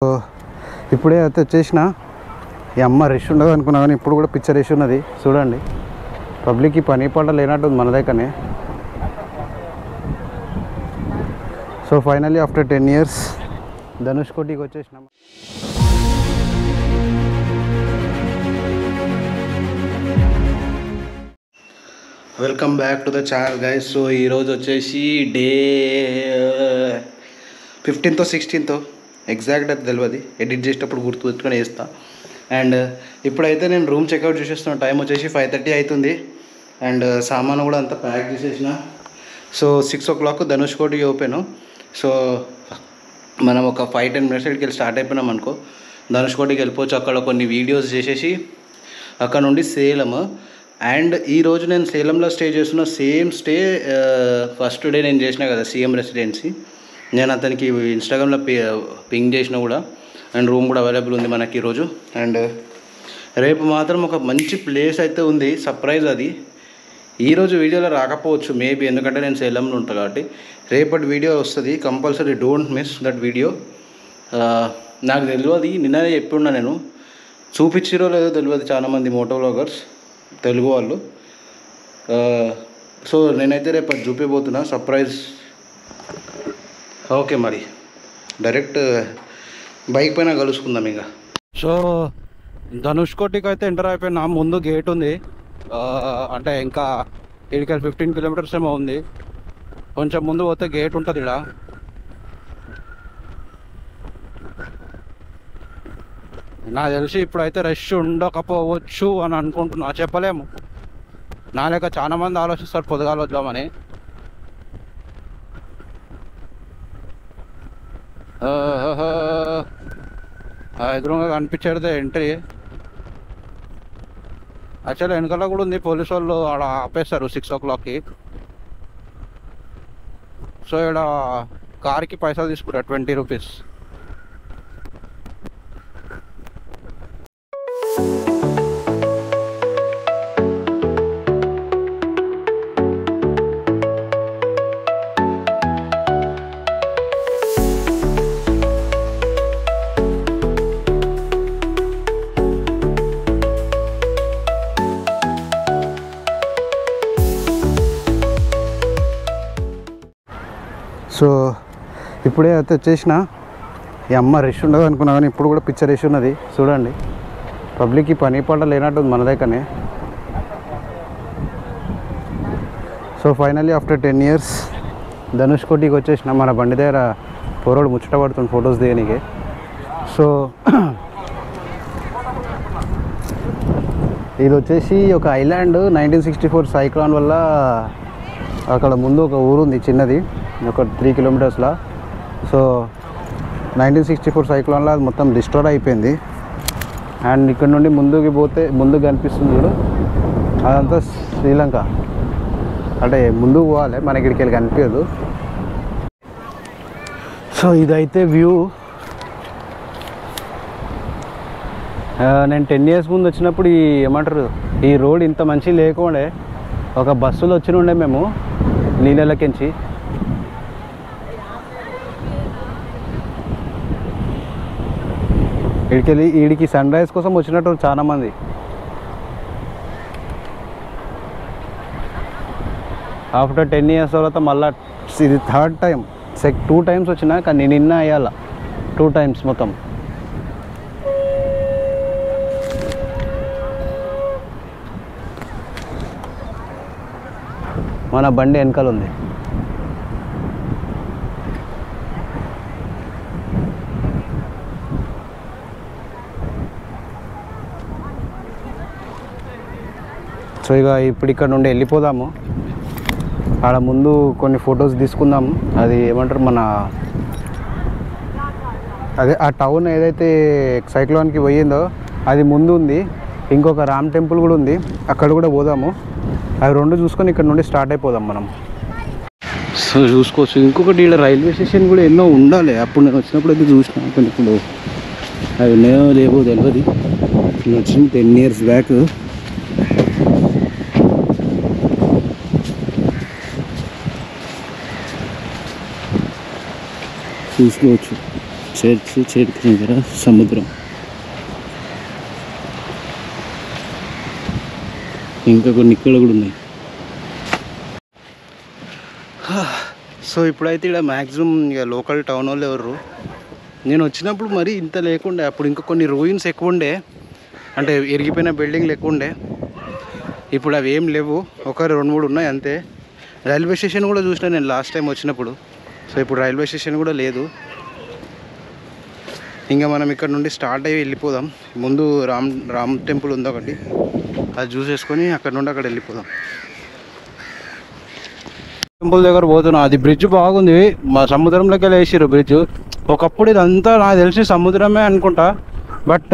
ఇప్పుడే అయితే వచ్చేసిన ఈ అమ్మ రష్ ఉండదు అనుకున్నా కానీ ఇప్పుడు కూడా పిక్చర్ రష్ ఉన్నది చూడండి. పబ్లిక్కి పని పాట లేనట్టుంది మన దగ్గరనే. సో ఫైనల్లీ ఆఫ్టర్ 10 years ధనుష్కోటికి వచ్చేసినాం. Welcome back to the channel guys. So ఈరోజు వచ్చేసి day 15th or 16th exact అయితే తెలియదు, ఎడిట్ చేసేటప్పుడు గుర్తు పెట్టుకొని వేస్తా. అండ్ ఇప్పుడైతే నేను రూమ్ చెక్అవుట్ చేసేస్తున్నాను. టైం వచ్చేసి 5:30 అవుతుంది. అండ్ సామాను కూడా అంతా ప్యాక్ చేసేసిన. So 6 o'clock ధనుష్కోటికి open. సో మనం ఒక 5-10 minutes వెళ్ళి స్టార్ట్ అయిపోయినాం అనుకో, ధనుష్కోటికి వెళ్ళిపోవచ్చు. అక్కడ కొన్ని వీడియోస్ చేసేసి అక్కడ నుండి సేలం. అండ్ ఈరోజు నేను సేలంలో స్టే చేస్తున్న సేమ్ స్టే ఫస్ట్ డే నేను చేసిన కదా సీఎం రెసిడెన్సీ. నేను అతనికి ఇన్స్టాగ్రామ్లో పింగ్ చేసిన కూడా. అండ్ రూమ్ కూడా అవైలబుల్ ఉంది మనకి ఈరోజు. అండ్ రేపు మాత్రం ఒక మంచి ప్లేస్ అయితే ఉంది, సర్ప్రైజ్. అది ఈరోజు వీడియోలో రాకపోవచ్చు మేబీ, ఎందుకంటే నేను సేలంలో ఉంటాను కాబట్టి. రేపటి వీడియో వస్తుంది compulsory, don't miss that video. నాకు తెలియదు, నిన్ననే చెప్పున్నా నేను, చూపించిరో లేదో తెలియదు చాలామంది మోటో వ్లాగర్స్ తెలుగు వాళ్ళు. సో నేనైతే రేపు అది చూపిపోతున్నా సర్ప్రైజ్. ఓకే, మరి డైరెక్ట్ బైక్ పైన కలుసుకుందాం ఇంకా. సో ధనుష్కోటికి అయితే ఎంటర్ అయిపోయినా. ముందు గేట్ ఉంది, అంటే ఇంకా ఇక్కడికి 15 kilometers ఏమో ఉంది. కొంచెం ముందు పోతే గేట్ ఉంటుంది ఇక్కడ. నాకు తెలిసి ఇప్పుడైతే రష్ ఉండకపోవచ్చు అని అనుకుంటున్నా, చెప్పలేము. నా లెక్క చాలా మంది ఆలోచిస్తారు పొద్దుగాల వద్దామని. ఎదురుగా కనిపించేదే ఎంట్రీ. యాక్చువల్లీ వెనకాల కూడా ఉంది, పోలీసు వాళ్ళు ఆడ ఆపేస్తారు 6 o'clockకి. సో ఇక్కడ కార్కి పైసలు తీసుకుంటారు 20 rupees. సో ఇప్పుడే అయితే వచ్చేసిన. ఈ అమ్మ రష్ ఉండదు అనుకున్నా కానీ ఇప్పుడు కూడా పిక్చర్ రష్ ఉన్నది చూడండి. పబ్లిక్కి పని పాట లేనట్టుంది మన దగ్గరనే. సో ఫైనల్లీ ఆఫ్టర్ 10 years ధనుష్కోటికి వచ్చేసిన. మన బండి దగ్గర పోరోడు ముచ్చట పడుతుంది ఫొటోస్ దిగడానికి. సో ఇది వచ్చేసి ఒక ఐలాండ్. 1964 సైక్లాన్ వల్ల అక్కడ ముందు ఒక ఊరు ఉంది చిన్నది, ఒక 3 kilometers. సో 1964 సైక్లాన్లో అది మొత్తం డిస్ట్రాయ్ అయిపోయింది. అండ్ ఇక్కడ నుండి ముందుకు పోతే ముందుకు కనిపిస్తుంది చూడు, అదంతా శ్రీలంక. అంటే ముందుకు పోవాలి, మన ఇక్కడికి వెళ్ళి కనిపించదు. సో ఇదైతే వ్యూ. నేను 10 years ముందు వచ్చినప్పుడు ఈ ఏమంటారు, ఈ రోడ్ ఇంత మంచి లేకుండే. ఒక బస్సులో వచ్చినుండే మేము నీళ్ళకించి. వీడికి సన్ రైజ్ కోసం వచ్చినట్టు చాలామంది. ఆఫ్టర్ 10 years తర్వాత మళ్ళీ ఇది 3rd time. 2 times వచ్చినా, కానీ నిన్న అయ్యాల 2 times మొత్తం. మన బండి వెనకాల ఉంది. సో ఇక ఇప్పుడు ఇక్కడ నుండి వెళ్ళిపోదాము. ఆడ ముందు కొన్ని ఫొటోస్ తీసుకుందాము. అది ఏమంటారు, మన అదే ఆ టౌన్ ఏదైతే సైక్లోన్కి పోయిందో అది ముందు ఉంది. ఇంకొక రామ్ టెంపుల్ కూడా ఉంది, అక్కడ కూడా పోదాము. అవి 2 చూసుకొని ఇక్కడ నుండి స్టార్ట్ అయిపోదాం మనం. సో చూసుకోవచ్చు. ఇంకొకటి ఇక్కడ రైల్వే స్టేషన్ కూడా ఎన్నో ఉండాలి. అప్పుడు నేను వచ్చినప్పుడు అయితే చూసినా, కానీ ఇప్పుడు అవి ఉన్నాయో లేవో తెలియదు. నేను వచ్చింది 10 years బ్యాక్. చూసుకోవచ్చు చర్చి దగ్గర సముద్రం. ఇంకా కొన్ని ఇక్కడ కూడా ఉన్నాయి. సో ఇప్పుడైతే ఇక్కడ మ్యాక్సిమం ఇక లోకల్ టౌన్ వాళ్ళు ఎవరు, నేను వచ్చినప్పుడు మరి ఇంత లేకుండే. అప్పుడు ఇంకా కొన్ని రూయిన్స్ ఎక్కువ ఉండే, అంటే ఎరిగిపోయిన బిల్డింగ్లు ఎక్కువ ఉండే. ఇప్పుడు అవి ఏం లేవు, ఒక 2-3 ఉన్నాయి అంతే. రైల్వే స్టేషన్ కూడా చూసినా నేను లాస్ట్ టైం వచ్చినప్పుడు. సో ఇప్పుడు రైల్వే స్టేషన్ కూడా లేదు. ఇంకా మనం ఇక్కడ నుండి స్టార్ట్ అయ్యి వెళ్ళిపోదాం. ముందు రామ్ టెంపుల్ ఉంది ఒకటి, అది చూసేసుకొని అక్కడ నుండి అక్కడ వెళ్ళిపోదాం. టెంపుల్ దగ్గర పోతున్నాం. అది బ్రిడ్జ్ బాగుంది, మా సముద్రంలోకి వెళ్ళి వేసిర్రు బ్రిడ్జ్. ఒకప్పుడు ఇదంతా నాకు తెలిసి సముద్రమే అనుకుంటా, బట్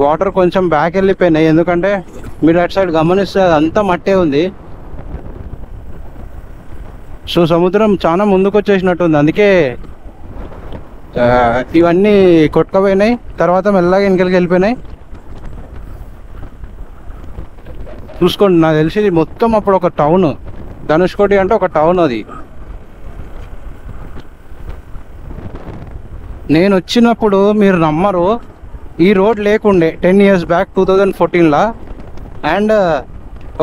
వాటర్ కొంచెం బ్యాక్ వెళ్ళిపోయినాయి. ఎందుకంటే మీరు అటు సైడ్ గమనిస్తే అదంతా మట్టే ఉంది. సో సముద్రం చాలా ముందుకు వచ్చేసినట్టుంది, అందుకే ఇవన్నీ కొట్టుకుపోయినాయి. తర్వాత మెల్లగా వెనకలికి వెళ్ళిపోయినాయి. చూసుకోండి, నాకు తెలిసి మొత్తం అప్పుడు ఒక టౌన్, ధనుష్కోటి అంటే ఒక టౌన్. అది నేను వచ్చినప్పుడు మీరు నమ్మరు, ఈ రోడ్ లేకుండే 10 years బ్యాక్ 2014లా. అండ్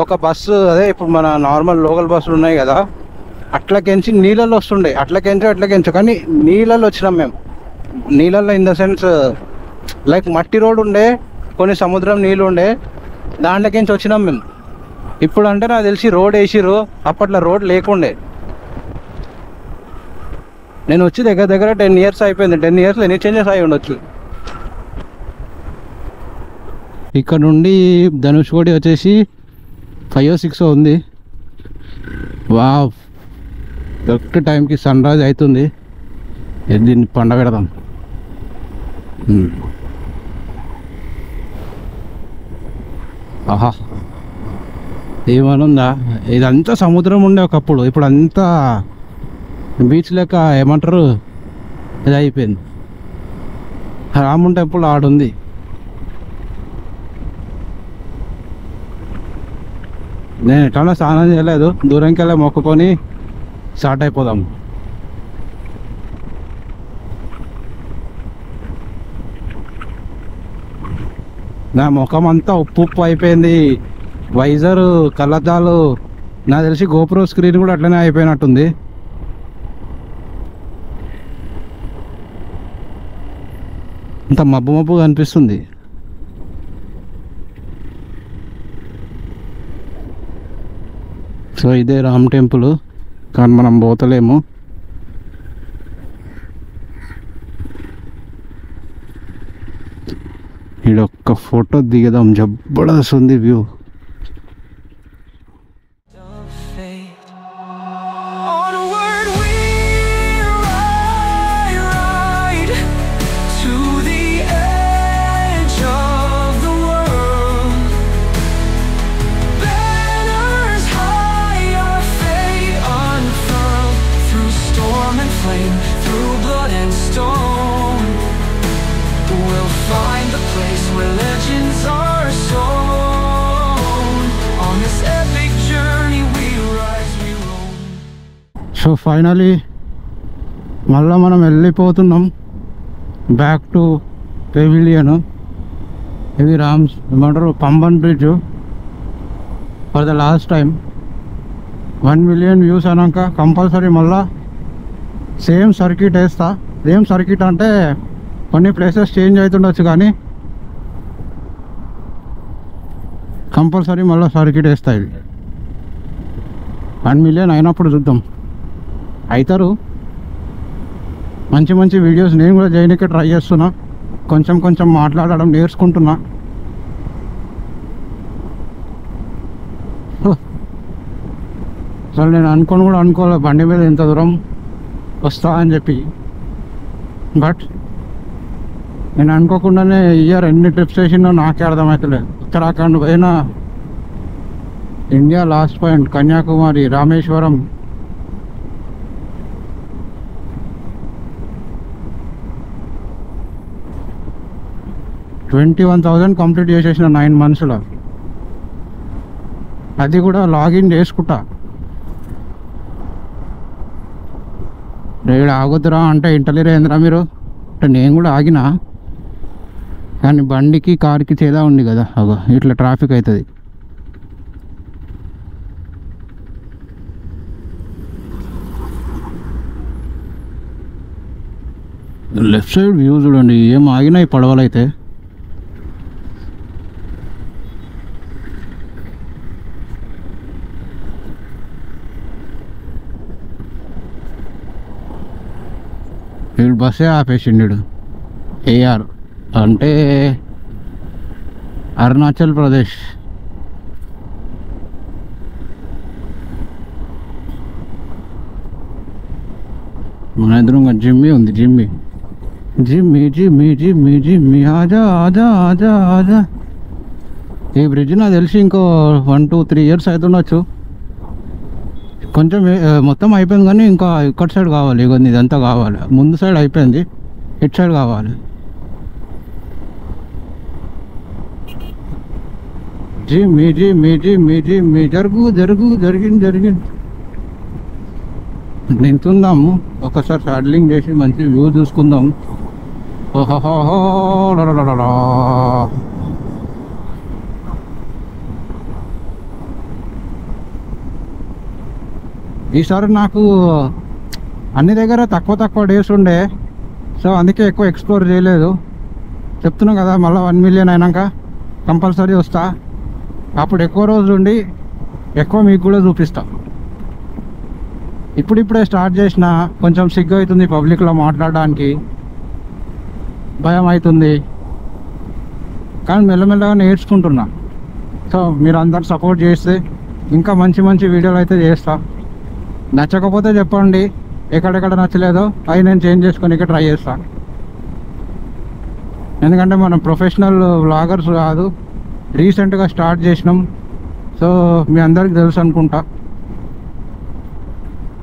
ఒక బస్సు, అదే ఇప్పుడు మన నార్మల్ లోకల్ బస్సులు ఉన్నాయి కదా, అట్లకెంచి నీళ్ళల్లో వస్తుండే, అట్లకెంచు కానీ నీళ్ళల్లో వచ్చినాం మేము. నీళ్ళల్లో ఇన్ ద సెన్స్ లైక్ మట్టి రోడ్ ఉండే, కొన్ని సముద్రం నీళ్ళు ఉండే, దాంట్లోకించి వచ్చినాం మేము. ఇప్పుడు అంటే నాకు తెలిసి రోడ్ వేసిర్రు, అప్పట్లో రోడ్ లేకుండే. నేను వచ్చి దగ్గర 10 years అయిపోయింది. 10 yearsలో ఎన్ని చేంజెస్ అయి ఉండొచ్చు. ఇక్కడ నుండి ధనుష్కోటి వచ్చేసి 5 or 6 ఉంది. వావ్, కరెక్ట్ టైంకి సన్ రైజ్ అవుతుంది. దీన్ని పండ పెడదాం. ఆహా, ఏమనుందా, ఇదంతా సముద్రం ఉండే ఒకప్పుడు, ఇప్పుడు అంతా బీచ్ లెక్క ఏమంటారు ఇది అయిపోయింది. రాముని టెంపుల్ ఆడుంది. నేను ఎట్లా స్నానం చేయలేదు, దూరంకి వెళ్ళి మొక్కుకొని స్టార్ట్ అయిపోదాం. నా ముఖం అంతా ఉప్పు అయిపోయింది. వైజర్, కళ్ళద్దాలు, నాకు తెలిసి గోప్రో స్క్రీన్ కూడా అట్లనే అయిపోయినట్టుంది. అంత మబ్బు కనిపిస్తుంది. సో ఇదే రామ్ టెంపుల్, కానీ మనం పోతలేము. ఈడొక్క ఫోటో దిగదాం, జబర్దస్త్ ఉంది వ్యూ. సో ఫైనలీ మళ్ళీ మనం వెళ్ళిపోతున్నాం బ్యాక్ టు పెవిలియన్. ఇది ఏమంటారు Pamban bridge. For the last time 1 million views అన్నాక కంపల్సరీ మళ్ళా సేమ్ సర్క్యూట్ వేస్తా. సేమ్ సర్క్యూట్ అంటే కొన్ని ప్లేసెస్ చేంజ్ అవుతుండొచ్చు, కానీ కంపల్సరీ మళ్ళీ సర్క్యూట్ వేస్తా. ఇది 1 million అయినప్పుడు చూద్దాం. అవుతారు మంచి వీడియోస్. నేను కూడా చేయడానికి ట్రై చేస్తున్నా, కొంచెం మాట్లాడడం నేర్చుకుంటున్నా. అసలు నేను అనుకోలే బండి మీద ఇంత దూరం వస్తా అని చెప్పి. బట్ నేను అనుకోకుండానే ఇయర్ ఎన్ని ట్రిప్స్ వేసిందో నాకే అర్థమవుతలేదు. ఉత్తరాఖండ్ పోయినా, India last point Kanyakumari, Rameswaram, $21,000 complete చేసేసిన 9 monthsలో. అది కూడా లాగిన్ చేసుకుంటా. రేడు ఆగుతురా అంటే ఇంటలేరు ఏంద్రా మీరు నేను కూడా ఆగినా, కానీ బండికి కార్కి తేడా ఉంది కదా, అగో ఇట్లా ట్రాఫిక్ అవుతుంది. లెఫ్ట్ సైడ్ వ్యూ చూడండి, ఏం ఆగినాయి పడవలైతే. వీడు బస్సే ఆపేసిండు. ఏఆర్ అంటే అరుణాచల్ ప్రదేశ్. మన ఎదురుగా జిమ్మి ఉంది. జిమ్మి జిమ్మి జిమ్మి జిమ్మి జిమ్మి ఆజా ఆజా ఆజా ఆజా. ఈ బ్రిడ్జ్ నాకు తెలిసి ఇంకో 1-2-3 years అవుతుండొచ్చు. కొంచెం మొత్తం అయిపోయింది, కానీ ఇంకా ఇక్కడ సైడ్ కావాలి. ఇక ఇదంతా కావాలి. ముందు సైడ్ అయిపోయింది, ఇటు సైడ్ కావాలి. జిమ్మి జిమ్మి జిమ్మి జిమ్మి జరుగు జరుగు జరిగింది జరిగింది. నింతుందాము ఒకసారి సాడ్లింగ్ చేసి మంచి వ్యూ చూసుకుందాం. ఓహో ఈసారి నాకు అన్ని దగ్గర తక్కువ డేస్ ఉండే, సో అందుకే ఎక్కువ ఎక్స్ప్లోర్ చేయలేదు. చెప్తున్నాం కదా, మళ్ళీ 1 million అయినాక కంపల్సరీ వస్తా. అప్పుడు ఎక్కువ రోజులు ఉండి ఎక్కువ మీకు కూడా చూపిస్తా. ఇప్పుడిప్పుడే స్టార్ట్ చేసిన, కొంచెం సిగ్గు అవుతుంది పబ్లిక్లో మాట్లాడడానికి, భయం అవుతుంది, కానీ మెల్లమెల్లగా నేర్చుకుంటున్నా. సో మీరు అందరు సపోర్ట్ చేస్తే ఇంకా మంచి మంచి వీడియోలు అయితే చేస్తా. నచ్చకపోతే చెప్పండి, ఎక్కడెక్కడ నచ్చలేదో అవి నేను చేంజ్ చేసుకొని ట్రై చేస్తా. ఎందుకంటే మనం ప్రొఫెషనల్ వ్లాగర్స్ కాదు, రీసెంట్గా స్టార్ట్ చేసినాం. సో మీ అందరికి తెలుసు అనుకుంటా.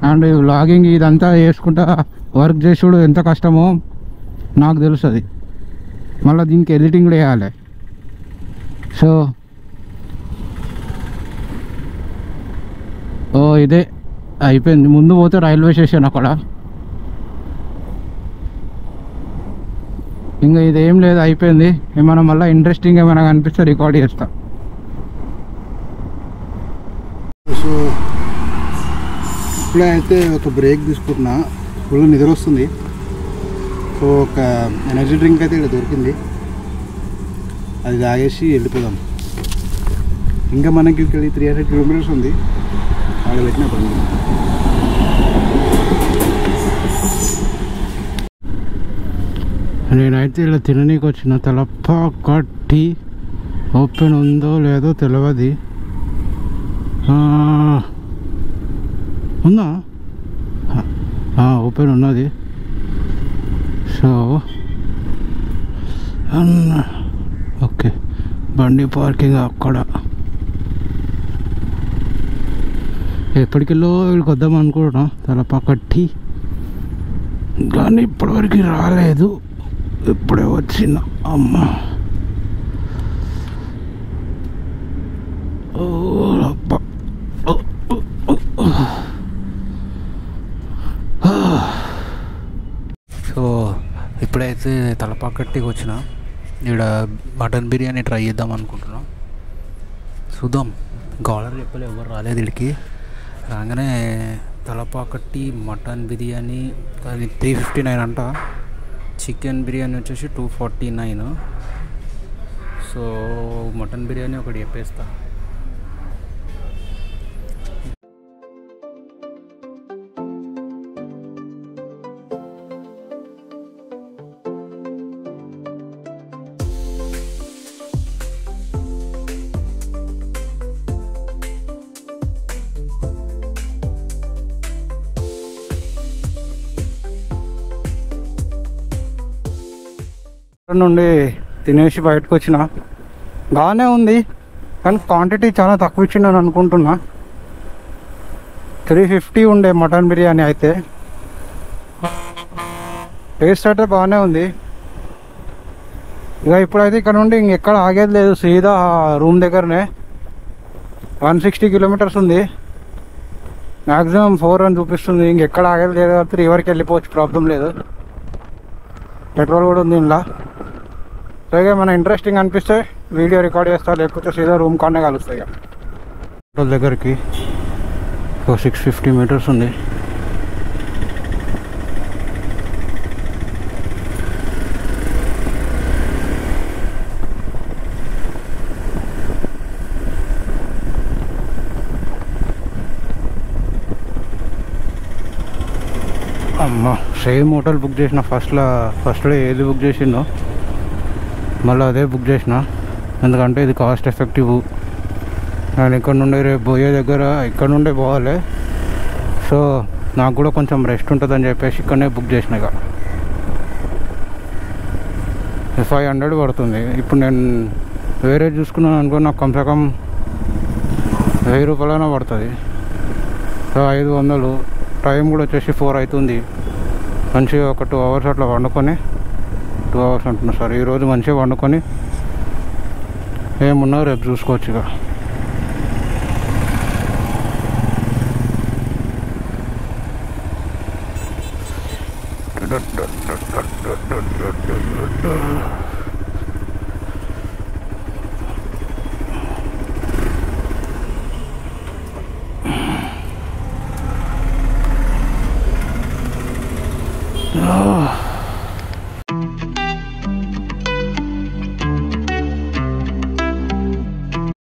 అండ్ వ్లాగింగ్ ఇదంతా చేసుకుంటా వర్క్ చేసుడు ఎంత కష్టమో నాకు తెలుస్తుంది. మళ్ళీ దీనికి ఎడిటింగ్ కూడా వేయాలి. సో ఇదే అయిపోయింది. ముందు పోతే రైల్వే స్టేషన్, అక్కడ ఇంకా ఇదేం లేదు, అయిపోయింది. ఏమైనా మళ్ళీ ఇంట్రెస్టింగ్ ఏమైనా కనిపిస్తే రికార్డ్ చేస్తా. సో ఇప్పుడే అయితే ఒక బ్రేక్ తీసుకుంటున్నా, ఫుల్ నిద్ర వస్తుంది. సో ఒక ఎనర్జీ డ్రింక్ అయితే ఇక్కడ దొరికింది, అది తాగేసి వెళ్ళిపోదాం. ఇంకా మనకి ఇక్కడ 300 kilometers ఉంది, ఆడ పెట్టిన పని. నేనైతే ఇలా తిననీకి వచ్చిన. తలపాకట్టి ఓపెన్ ఉందో లేదో తెలియదు. ఉందా? ఓపెన్ ఉన్నది. సో ఓకే, బండి పార్కింగ్ అక్కడ. ఎప్పటికెళ్ళో వీళ్ళకి వద్దాం అనుకుంటున్నా తలపాకట్టి, కానీ ఇప్పటివరకు రాలేదు. ఇప్పుడే వచ్చిన. అమ్మ సో ఇప్పుడైతే తలపాకట్టికి వచ్చిన. ఇక్కడ మటన్ బిర్యానీ ట్రై చేద్దాం అనుకుంటున్నాం. చూద్దాం, ఇంకా ఆర్డర్ చెప్పలే, ఎవరు రాలేదు ఇక్కడికి. రాగానే తలపాకట్టి మటన్ బిర్యానీ అది 359 అంట. చికెన్ బిర్యానీ వచ్చేసి 249. సో మటన్ బిర్యానీ ఒకటి చెప్పేస్తా. నుండి తినేసి బయటకు వచ్చిన. బాగానే ఉంది, కానీ క్వాంటిటీ చాలా తక్కువ ఇచ్చిందని అనుకుంటున్నా. 350 ఉండే మటన్ బిర్యానీ అయితే. టేస్ట్ అయితే బాగానే ఉంది. ఇక ఇప్పుడైతే ఇక్కడ నుండి ఇంకెక్కడ ఆగేది లేదు, సీదా రూమ్ దగ్గరనే. 160 kilometers ఉంది, మ్యాక్సిమం 4 అని చూపిస్తుంది. ఇంకెక్కడ ఆగేది లేదు, 3 వరకు వెళ్ళిపోవచ్చు, ప్రాబ్లం లేదు. పెట్రోల్ కూడా ఉంది ఇంట్లో. సో ఇక మన ఇంట్రెస్టింగ్ అనిపిస్తే వీడియో రికార్డ్ చేస్తా, లేకపోతే సీదా రూమ్ కానే కలుస్తాయి. ఇక పెట్రోల్ దగ్గరికి ఒక 650 మీటర్స్ ఉంది. అమ్మ సేమ్ హోటల్ బుక్ చేసిన ఫస్ట్ డే ఏది బుక్ చేసిందో మళ్ళీ అదే బుక్ చేసిన, ఎందుకంటే ఇది కాస్ట్ ఎఫెక్టివ్. నేను ఇక్కడ నుండి రేపు పోయే దగ్గర ఇక్కడ నుండే పోవాలి, సో నాకు కూడా కొంచెం రెస్ట్ ఉంటుందని చెప్పేసి ఇక్కడనే బుక్ చేసిన. ఇక 500 పడుతుంది. ఇప్పుడు నేను వేరే చూసుకున్నాను అనుకో, నాకు కమ్సే కమ్ 1000 రూపాయలైనా పడుతుంది. సో 500. టైం కూడా వచ్చేసి 4 అవుతుంది. మంచిగా ఒక 2 అవర్స్ అట్లా వండుకొని, 2 అవర్స్ అంటున్నా సార్, ఈరోజు మంచిగా వండుకొని ఏమున్నా రేపు చూసుకోవచ్చు. ఇక